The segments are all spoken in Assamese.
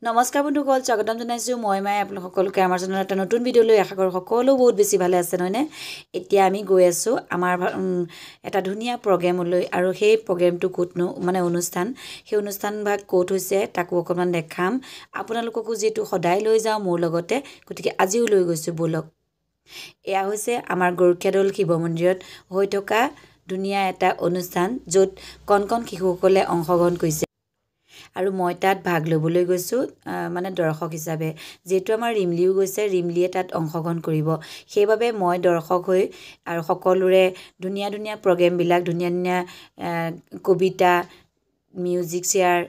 নমস্কাৰ বন্ধুসকল, স্বাগতম জনাইছোঁ। মই মায়ে আপোনালোক সকলোকে আমাৰ চেনেলত এটা নতুন ভিডিঅ' লৈ আশা কৰোঁ সকলো বহুত বেছি ভালে আছে, নহয়নে? এতিয়া আমি গৈ আছোঁ আমাৰ এটা ধুনীয়া প্ৰগ্ৰেমলৈ, আৰু সেই প্ৰগ্ৰেমটো ক'তনো মানে অনুষ্ঠান, সেই অনুষ্ঠান ভাগ ক'ত হৈছে তাকো অকণমান দেখাম আপোনালোককো, যিহেতু সদায় লৈ যাওঁ মোৰ লগতে, গতিকে আজিও লৈ গৈছোঁ ব'লক। এয়া হৈছে আমাৰ গৰখীয়াদৌল শিৱ মন্দিৰত হৈ থকা ধুনীয়া এটা অনুষ্ঠান, য'ত কণ কণ শিশুসকলে অংশগ্ৰহণ কৰিছে, আৰু মই তাত ভাগ ল'বলৈ গৈছোঁ মানে দৰ্শক হিচাপে। যিহেতু আমাৰ ৰিমলিও গৈছে, ৰিমলিয়ে তাত অংশগ্ৰহণ কৰিব, সেইবাবে মই দৰ্শক হৈ আৰু সকলোৰে ধুনীয়া ধুনীয়া প্ৰগ্ৰেমবিলাক, ধুনীয়া ধুনীয়া কবিতা, মিউজিক চেয়াৰ,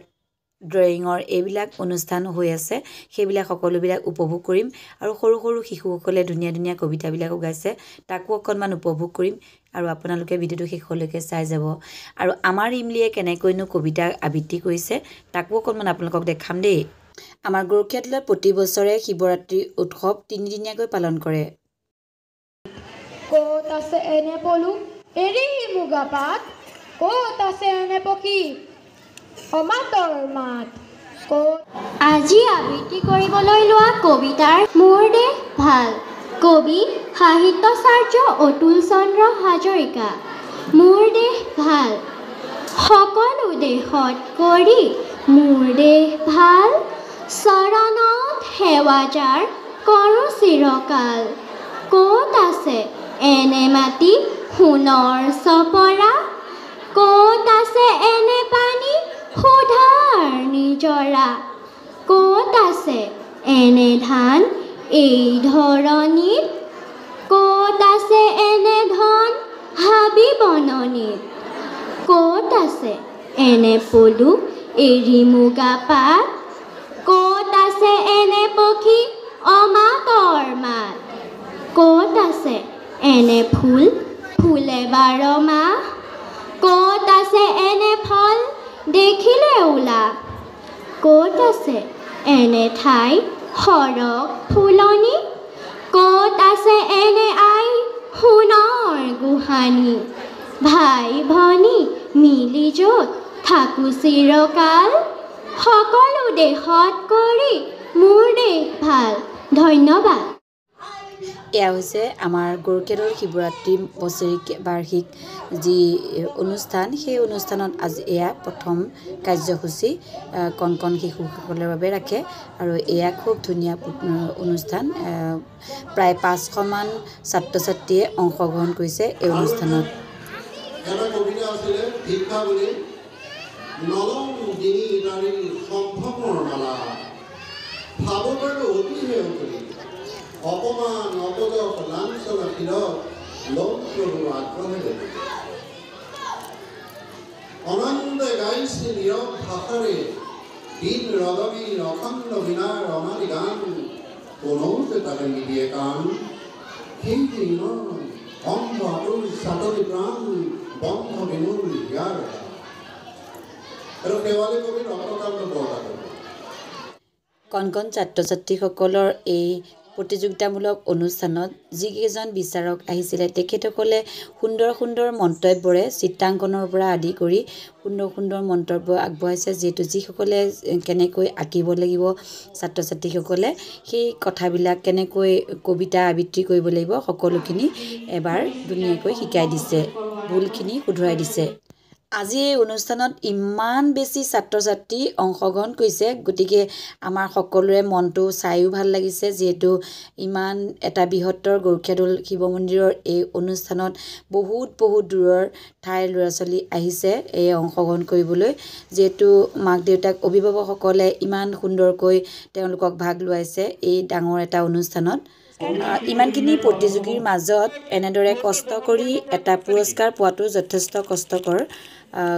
ড্ৰয়িঙৰ এইবিলাক অনুষ্ঠান হৈ আছে, সেইবিলাক সকলোবিলাক উপভোগ কৰিম। আৰু সৰু সৰু শিশুসকলে ধুনীয়া ধুনীয়া কবিতাবিলাকো গাইছে, তাকো অকণমান উপভোগ কৰিম, আৰু আপোনালোকে ভিডিঅ'টো শেষলৈকে চাই যাব। আৰু আমাৰ ৰিমলিয়ে কেনেকৈনো কবিতা আবৃত্তি কৰিছে তাকো অকণমান আপোনালোকক দেখাম দেই। আমাৰ গৰখীয়াদৌলত প্ৰতি বছৰে শিৱৰাত্ৰি উৎসৱ 3 দিনীয়াকৈ পালন কৰে। ক'ত আছে এনে পলু এৰি মুগা পাত, ক'ত আছে এনে পক্ষী অমাতৰ মাত। আজি আবৃত্তি কৰিবলৈ লোৱা কবিতাৰ মোৰ দেশ ভাল, কবি সাহিত্যাচাৰ্য অতুল চন্দ্ৰ হাজৰিকা। মোৰ দেশ ভাল, সকলো দেশত কৰি মোৰ দেশ ভাল, চৰণত সেৱা যাৰ কৰোঁ চিৰকাল। ক'ত আছে এনে মাটি সোণৰ চপৰা, ক'ত আছে এনে পানী সুধাৰ নিজৰা, ক'ত আছে এনে ধান এই ধৰণীত, ক'ত আছে এনে ধন হাবি বননিত, ক'ত আছে এনে পলু এৰি মুগা পাত, ক'ত আছে এনে পক্ষী অমাতৰ মাত, ক'ত আছে এনে ফুল ফুলে 12 মাহ, ক'ত আছে এনে ফল দেখিলে উলাহ, ক'ত আছে এনে ঠাই সৰগ ফুলনি, ক'ত আছে এনে আই সোণৰ গোহানি। ভাই ভনী মিলি য'ত থাকোঁ চিৰকাল, সকলো দেশত কৰি মোৰ দেশ ভাল। ধন্যবাদ। এয়া হৈছে আমাৰ গৰখীয়াদৌল শিৱৰাত্ৰি বাৰ্ষিক যি অনুষ্ঠান, সেই অনুষ্ঠানত আজি এয়া প্ৰথম কাৰ্যসূচী কণ কণ শিশুসকলৰ বাবে ৰাখে, আৰু এয়া খুব ধুনীয়া অনুষ্ঠান। প্ৰায় 500মান ছাত্ৰ ছাত্ৰীয়ে অংশগ্ৰহণ কৰিছে এই অনুষ্ঠানত। এটা কবিতা আছিলে ভিক্ষা বুলি, নলং দিনী নাৰী সম্ভৱৰ মালা, ভাব বাৰু অতিহে অতৰি, অপমান অপদক লাঞ্ছনা শিৰত লং প্ৰভু আগ্ৰহেৰে, অনন্দে গাইছে নীৰৱ ভাষাৰে দিন ৰদমীৰ অখণ্ড বিনাৰ অনাদি গান, কোনেও যে তাকে নিদিয়ে কাণ। সেই ইমান অন্ধ আতুৰ চাতনি প্ৰাণ বন্ধ বিমূল ইয়াৰ, আৰু শেৱালি কবিৰ ৰক্তকান্ত বৰতা। কণ কণ ছাত্ৰ ছাত্ৰীসকলৰ এই প্ৰতিযোগিতামূলক অনুষ্ঠানত যিকেইজন বিচাৰক আহিছিলে, তেখেতসকলে সুন্দৰ সুন্দৰ মন্তব্যৰে চিত্ৰাংকনৰ পৰা আদি কৰি সুন্দৰ সুন্দৰ মন্তব্য আগবঢ়াইছে, যিহেতু যিসকলে কেনেকৈ আঁকিব লাগিব ছাত্ৰ ছাত্ৰীসকলে, সেই কথাবিলাক কেনেকৈ কবিতা আবৃত্তি কৰিব লাগিব সকলোখিনি এবাৰ ধুনীয়াকৈ শিকাই দিছে, ভুলখিনি শুধৰাই দিছে। আজি এই অনুষ্ঠানত ইমান বেছি ছাত্ৰ ছাত্ৰী অংশগ্ৰহণ কৰিছে, গতিকে আমাৰ সকলোৰে মনটো চায়ো ভাল লাগিছে, যিহেতু ইমান এটা বৃহত্তৰ গৰখীয়াদৌল শিৱ মন্দিৰৰ এই অনুষ্ঠানত বহুত বহুত দূৰৰ ঠাইৰ ল'ৰা ছোৱালী আহিছে এই অংশগ্ৰহণ কৰিবলৈ, যিহেতু মাক দেউতাক অভিভাৱকসকলে ইমান সুন্দৰকৈ তেওঁলোকক ভাগ লোৱাইছে এই ডাঙৰ এটা অনুষ্ঠানত। ইমানখিনি প্ৰতিযোগীৰ মাজত এনেদৰে কষ্ট কৰি এটা পুৰস্কাৰ পোৱাটো যথেষ্ট কষ্টকৰ,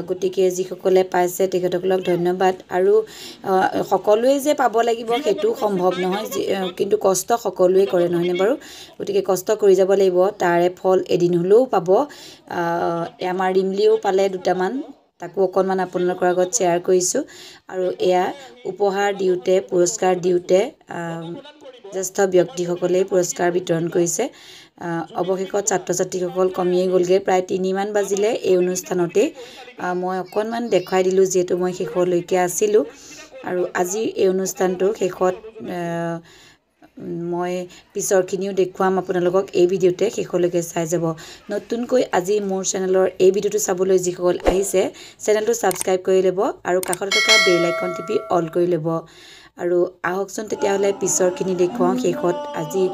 গতিকে যিসকলে পাইছে তেখেতসকলক ধন্যবাদ। আৰু সকলোৱে যে পাব লাগিব সেইটো সম্ভৱ নহয়, কিন্তু কষ্ট সকলোৱে কৰে, নহয়নে বাৰু? গতিকে কষ্ট কৰি যাব লাগিব, তাৰে ফল এদিন হ'লেও পাব। আমাৰ ৰিমলিও পালে 2টামান, তাকো অকণমান আপোনালোকৰ আগত শ্বেয়াৰ কৰিছোঁ। আৰু এয়া উপহাৰ দিওঁতে, পুৰস্কাৰ দিওঁতে জ্যেষ্ঠ ব্যক্তিসকলেই পুৰস্কাৰ বিতৰণ কৰিছে। অৱশেষত ছাত্ৰ ছাত্ৰীসকল কমিয়ে গ'লগৈ প্ৰায় 3মান বাজিলে এই অনুষ্ঠানতে মই অকণমান দেখুৱাই দিলোঁ যিহেতু মই শেষলৈকে আছিলোঁ আৰু আজি এই অনুষ্ঠানটো শেষত মই পিছৰখিনিও দেখুৱাম আপোনালোকক এই ভিডিঅ'তে শেষলৈকে চাই যাব নতুনকৈ আজি মোৰ চেনেলৰ এই ভিডিঅ'টো চাবলৈ যিসকল আহিছে চেনেলটো ছাবস্ক্ৰাইব কৰি ল'ব আৰু কাষত থকা বেল আইকন টিপি অল কৰি ল'ব আৰু আহকচোন তেতিয়াহ'লে পিছৰখিনি দেখুৱাওঁ শেষত আজি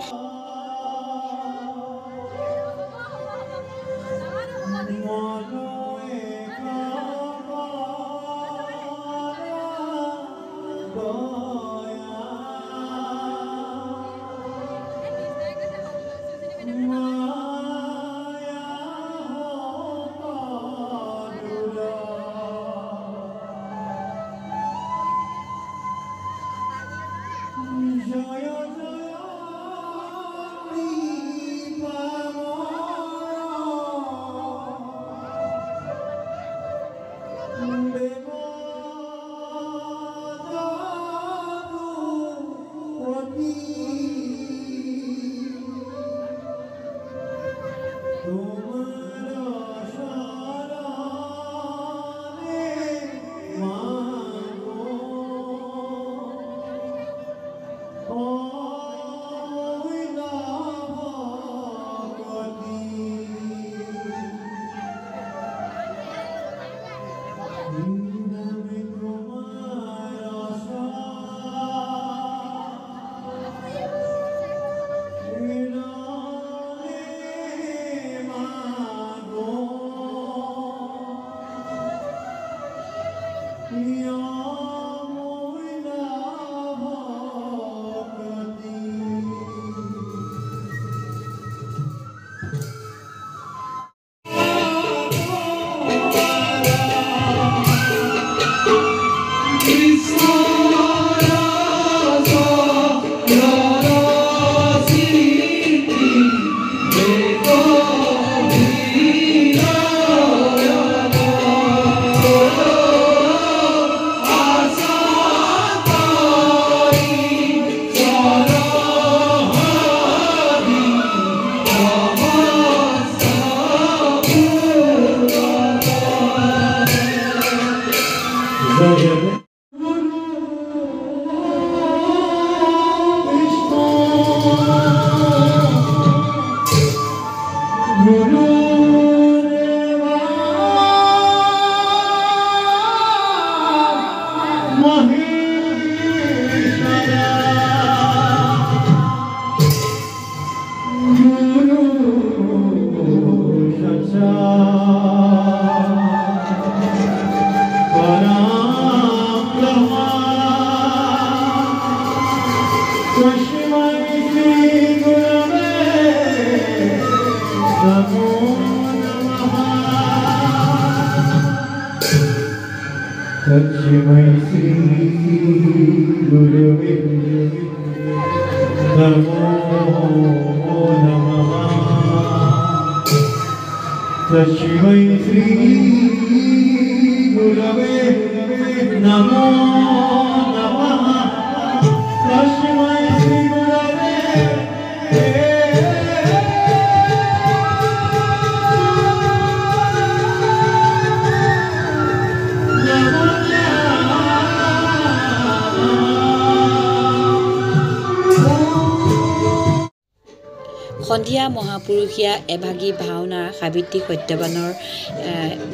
সন্ধিয়া মহাপুৰুষীয়া এভাগী ভাওনাৰ সাবিত্ৰী সত্যবানৰ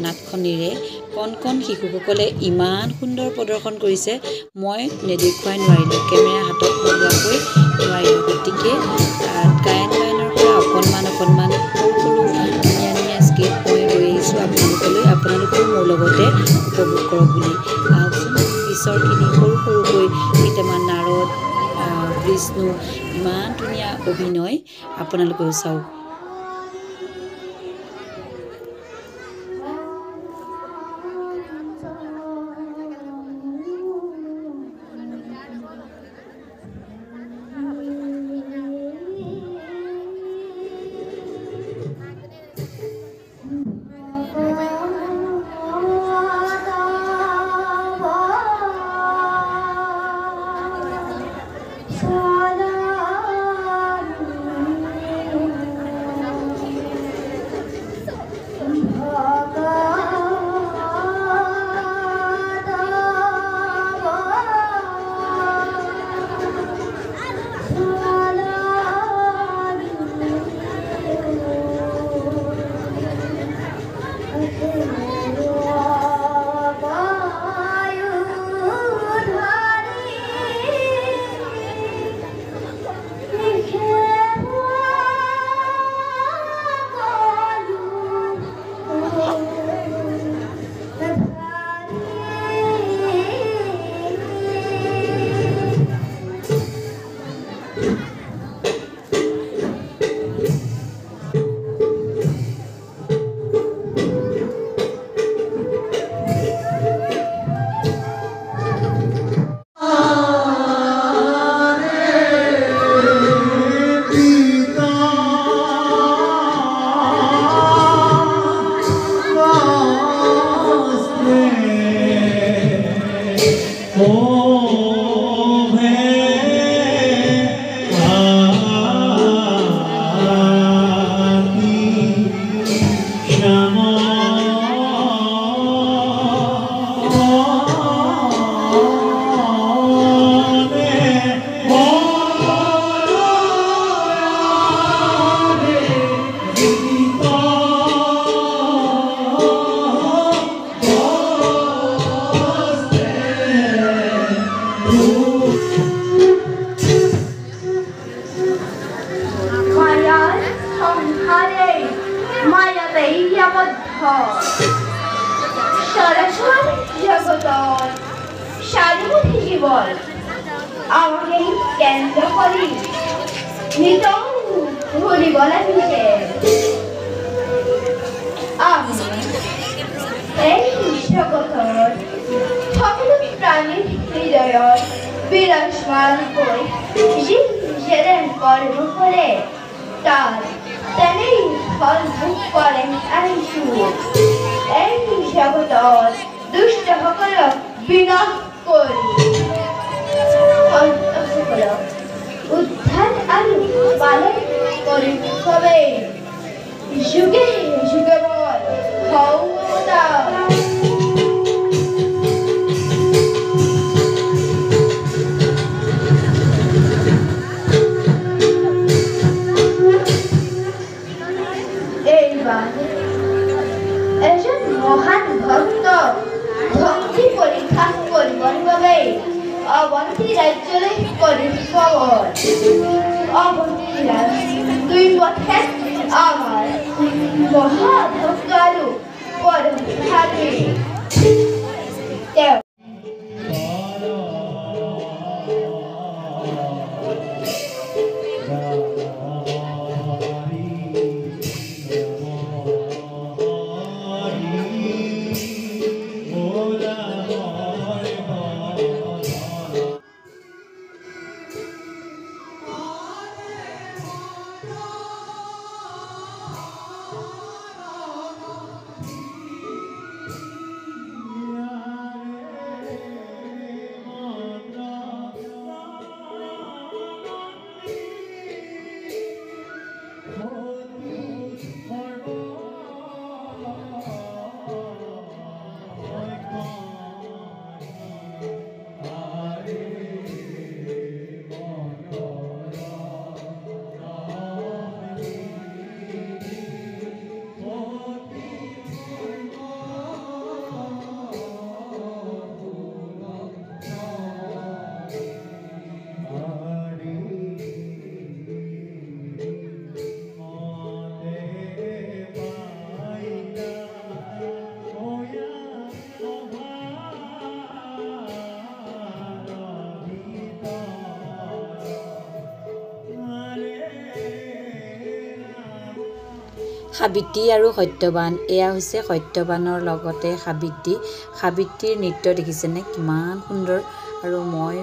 নাটখনিৰে কণ কণ শিশুসকলে ইমান সুন্দৰ প্ৰদৰ্শন কৰিছে মই নেদেখুৱাই নোৱাৰিলোঁ কেমেৰা হাতত নোলোৱাকৈ নোৱাৰিলোঁ গতিকে গায়ন বায়নৰ পৰা অকণমান সৰু ধুনীয়া ধুনীয়া স্কেপ মই লৈ আহিছোঁ আপোনালোকেও মোৰ লগতে উপভোগ কৰক বুলি আহকচোন পিছৰখিনি সৰুকৈ কেইটামান নাৰদ বিষ্ণু ইমান ধুনীয়া অভিনয় আপোনালোকেও চাওক মায়ার সংসারে মায়াতেই আবদ্ধ সরাসর জগতর সারুমতি জীবন আমাকে কেন্দ্র করি নিত ঘুরি বলা দিছে আমি এই জগতর সকল প্রাণীর হৃদয়ত বিরাজমান করে যেদের কর্ম করে তার তেনেই ফল ভোগ করেন আইসু এই জগতর দুষ্ট সকল বিনাশ করি সকল উদ্ধার আৰু পালন কৰি হবে যুগে যুগে বল ক্ষমতা এজন মহান ভক্ত ভক্তি পৰীক্ষা কৰিবৰ বাবে অৱন্তী ৰাজ্যলৈ কৰি খবৰ অৱন্তী ৰাজ্য দুই পথে আমাৰ মহাভক্ত আৰু পৰম ভাতৃ তেওঁ সাবিত্ৰী আৰু সত্যবান এয়া হৈছে সত্যবানৰ লগতে সাবিত্ৰীৰ নৃত্য দেখিছেনে কিমান সুন্দৰ আৰু মই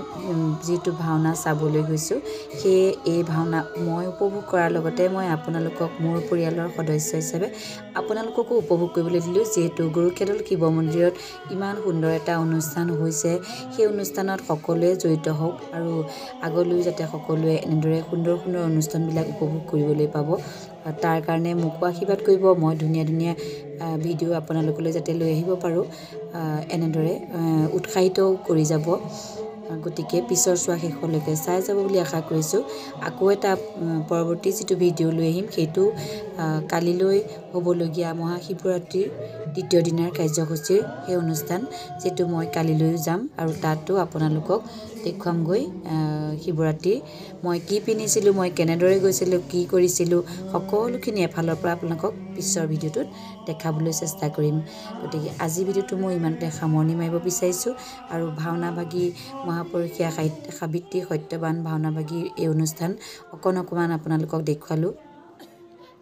যিটো ভাওনা চাবলৈ গৈছোঁ সেই এই ভাওনা মই উপভোগ কৰাৰ লগতে মই আপোনালোকক মোৰ পৰিয়ালৰ সদস্য হিচাপে আপোনালোককো উপভোগ কৰিবলৈ দিলোঁ যিহেতু গৰুকেদল শিৱ মন্দিৰত ইমান সুন্দৰ এটা অনুষ্ঠান হৈছে সেই অনুষ্ঠানত সকলোৱে জড়িত হওক আৰু আগলৈ যাতে সকলোৱে এনেদৰে সুন্দৰ সুন্দৰ অনুষ্ঠানবিলাক উপভোগ কৰিবলৈ পাব তাৰ কাৰণে মোকো আশীৰ্বাদ কৰিব মই ধুনীয়া ধুনীয়া ভিডিঅ' আপোনালোকলৈ যাতে লৈ আহিব পাৰোঁ এনেদৰে উৎসাহিত কৰি যাব গতিকে পিছৰ চোৱা শেষলৈকে চাই যাব বুলি আশা কৰিছোঁ আকৌ এটা পৰৱৰ্তী যিটো ভিডিঅ' লৈ আহিম সেইটো কালিলৈ হ'বলগীয়া মহাশিৱৰাত্ৰিৰ দ্বিতীয় দিনাৰ কাৰ্যসূচীৰ সেই অনুষ্ঠান যিটো মই কালিলৈ যাম আৰু তাতো আপোনালোকক দেখুৱামগৈ শিৱৰাত্ৰি মই কি পিন্ধিছিলোঁ মই কেনেদৰে গৈছিলোঁ কি কৰিছিলোঁ সকলোখিনি এফালৰ পৰা আপোনালোকক পিছৰ ভিডিঅ'টোত দেখাবলৈ চেষ্টা কৰিম গতিকে আজি ভিডিঅ'টো মই ইমানতে সামৰণি মাৰিব বিচাৰিছোঁ আৰু ভাওনাভাগী মহাপুৰুষীয়া সাবিত্ৰী সত্যবান ভাওনাভাগীৰ এই অনুষ্ঠান অকণমান আপোনালোকক দেখুৱালোঁ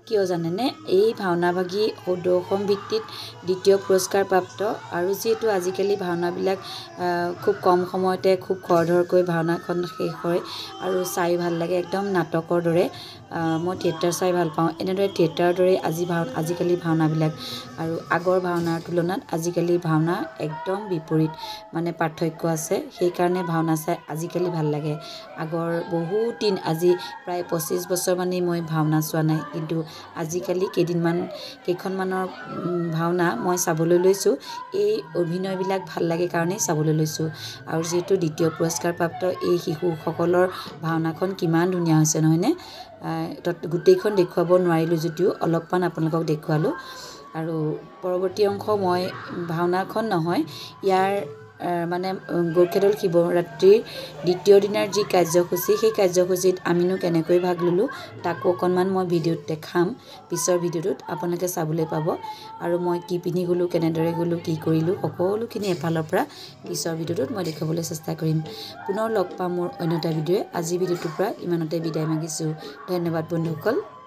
কিয় জানেনে এই ভাওনাভাগী সদৌ অসম ভিত্তিত দ্বিতীয় পুৰস্কাৰ প্ৰাপ্ত আৰু যিহেতু আজিকালি ভাওনাবিলাক খুব কম সময়তে খুব খৰধৰকৈ ভাওনাখন শেষ হয় আৰু চাই ভাল লাগে একদম নাটকৰ দৰে মই থিয়েটাৰ চাই ভাল পাওঁ এনেদৰে থিয়েটাৰৰ দৰে আজিকালি ভাওনাবিলাক আৰু আগৰ ভাওনাৰ তুলনাত আজিকালি ভাওনা একদম বিপৰীত মানে পাৰ্থক্য আছে সেইকাৰণে ভাওনা চাই আজিকালি ভাল লাগে আগৰ বহুত দিন আজি প্ৰায় 25 বছৰ মানেই মই ভাওনা চোৱা নাই কিন্তু আজিকালি কেইখনমানৰ ভাওনা মই চাবলৈ লৈছোঁ এই অভিনয়বিলাক ভাল লাগে কাৰণেই চাবলৈ লৈছোঁ আৰু যিহেতু দ্বিতীয় পুৰস্কাৰ প্ৰাপ্ত এই শিশুসকলৰ ভাওনাখন কিমান ধুনীয়া হৈছে নহয়নে গোটেইখন দেখুৱাব নোৱাৰিলোঁ যদিও অলপমান আপোনালোকক দেখুৱালোঁ আৰু পৰৱৰ্তী অংশ মই ভাওনাখন নহয় ইয়াৰ মানে গোৰখেদল শিৱৰাত্ৰিৰ দ্বিতীয় দিনাৰ যি কাৰ্যসূচী সেই কাৰ্যসূচীত আমিনো কেনেকৈ ভাগ ল'লোঁ তাকো অকণমান মই ভিডিঅ'ত দেখাম পিছৰ ভিডিঅ'টোত আপোনালোকে চাবলৈ পাব আৰু মই কি পিন্ধি গ'লোঁ কেনেদৰে গ'লোঁ কি কৰিলোঁ সকলোখিনি এফালৰ পৰা পিছৰ ভিডিঅ'টোত মই দেখুৱাবলৈ চেষ্টা কৰিম পুনৰ লগ পাম মোৰ অন্য এটা ভিডিঅ'য়ে আজি ভিডিঅ'টোৰ পৰা ইমানতে বিদায় মাগিছোঁ ধন্যবাদ বন্ধুসকল